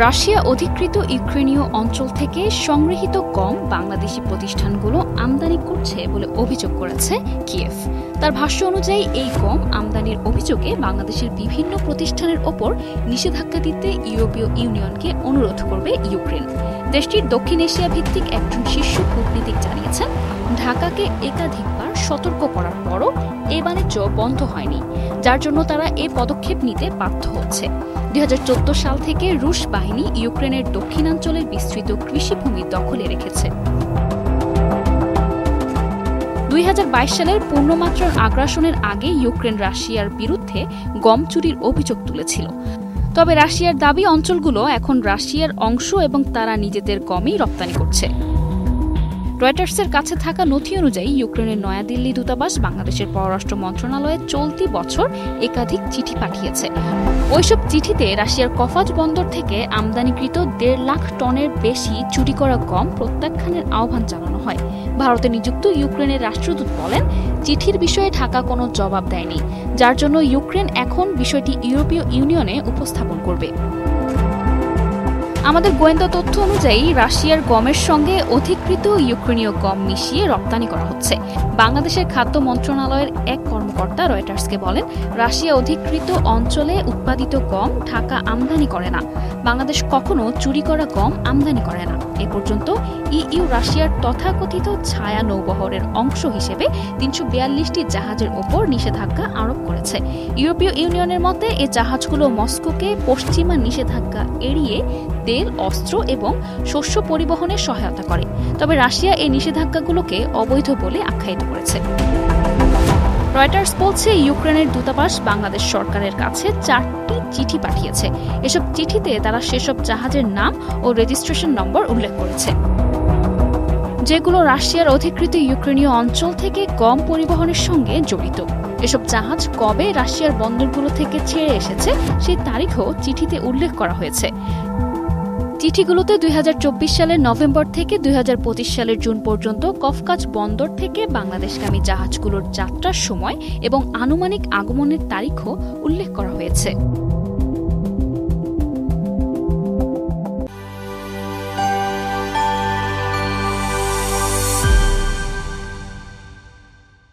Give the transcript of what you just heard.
Russia অধিকৃত ইউক্রেনীয় অঞ্চল থেকে সংগৃহীত গম বাংলাদেশি প্রতিষ্ঠানগুলো আমদানি করছে বলে অভিযোগ করেছে কিয়েভ। তার ভাষ্য অনুযায়ী এই গম আমদানির অভিযোগে বাংলাদেশের বিভিন্ন প্রতিষ্ঠানের ওপর নিষেধাজ্ঞা দিতে ইউরোপীয় ইউনিয়নকে অনুরোধ করবে ইউক্রেন। দেশটির দক্ষিণ এশিয়া ভিত্তিক একজন শীর্ষ কূটনীতিক জানিয়েছেন, ঢাকাকে একাধিকবার সতর্ক করার পরও এ বাণিজ্য বন্ধ হয়নি, যার জন্য তারা এ পদক্ষেপ নিতে বাধ্য হচ্ছে। 2014 সাল থেকে রুশ বাহিনী ইউক্রেনের দক্ষিণাঞ্চলের বিস্তৃত কৃষিভূমি দখলে রেখেছে। 2022 সালের পূর্ণমাত্রার আগ্রাসনের আগে ইউক্রেন রাশিয়ার বিরুদ্ধে গম চুরির অভিযোগ তুলেছিল। তবে রাশিয়ার দাবি অঞ্চলগুলো এখন রাশিয়ার অংশ এবং তারা নিজেদের গমই রপ্তানি করছে। রয়টার্সের কাছে থাকা নথি অনুযায়ী ইউক্রেনের নয়াদিল্লি দূতাবাস বাংলাদেশের পররাষ্ট্র মন্ত্রণালয়ে চলতি বছর একাধিক চিঠি পাঠিয়েছে। ওইসব চিঠিতে রাশিয়ার কফাজ বন্দর থেকে আমদানিকৃত 1.5 লাখ টনের বেশি চুরি করা গম প্রত্যাখ্যানের আহ্বান জানানো হয়। ভারতে নিযুক্ত ইউক্রেনের রাষ্ট্রদূত বলেন, চিঠির বিষয়ে ঢাকা কোনো জবাব দেয়নি, যার জন্য ইউক্রেন এখন বিষয়টি ইউরোপীয় ইউনিয়নে উপস্থাপন করবে। আমাদের গোয়েন্দা তথ্য অনুযায়ী রাশিয়ার গমের সঙ্গে অধিকৃত ইউক্রেনীয় গম মিশিয়ে রপ্তানি করা হচ্ছে। বাংলাদেশের খাদ্য মন্ত্রণালয়ের এক কর্মকর্তা রয়টার্সকে বলেন, রাশিয়া অধিকৃত অঞ্চলে উৎপাদিত গম ঢাকা আমদানি করে না। বাংলাদেশ কখনো চুরি করা গম আমদানি করে না। এ পর্যন্ত ইইউ রাশিয়ার তথাকথিত ছায়া নৌবহরের অংশ হিসেবে 342টি জাহাজের ওপর নিষেধাজ্ঞা আরোপ করেছে। ইউরোপীয় ইউনিয়নের মতে এ জাহাজগুলো মস্কোকে পশ্চিমা নিষেধাজ্ঞা এড়িয়ে তেল, অস্ত্র এবং শস্য পরিবহনে সহায়তা করে। তবে রাশিয়া এই নিষেধাজ্ঞাগুলোকে অবৈধ বলে আখ্যায়িত করেছে। রয়টার্স বলছে, ইউক্রেনের দূতাবাস বাংলাদেশ সরকারের কাছে 4টি চিঠি পাঠিয়েছে। এসব চিঠিতে তারা সেসব জাহাজের নাম ও রেজিস্ট্রেশন নম্বর উল্লেখ করেছে, যেগুলো রাশিয়ার অধিকৃত ইউক্রেনীয় অঞ্চল থেকে গম পরিবহনের সঙ্গে জড়িত। এসব জাহাজ কবে রাশিয়ার বন্দরগুলো থেকে ছেড়ে এসেছে সেই তারিখও চিঠিতে উল্লেখ করা হয়েছে। চিঠিগুলোতে 2024 সালের নভেম্বর থেকে 2025 সালের জুন পর্যন্ত কফকাজ বন্দর থেকে বাংলাদেশগামী জাহাজগুলোর যাত্রার সময় এবং আনুমানিক আগমনের তারিখও উল্লেখ করা হয়েছে।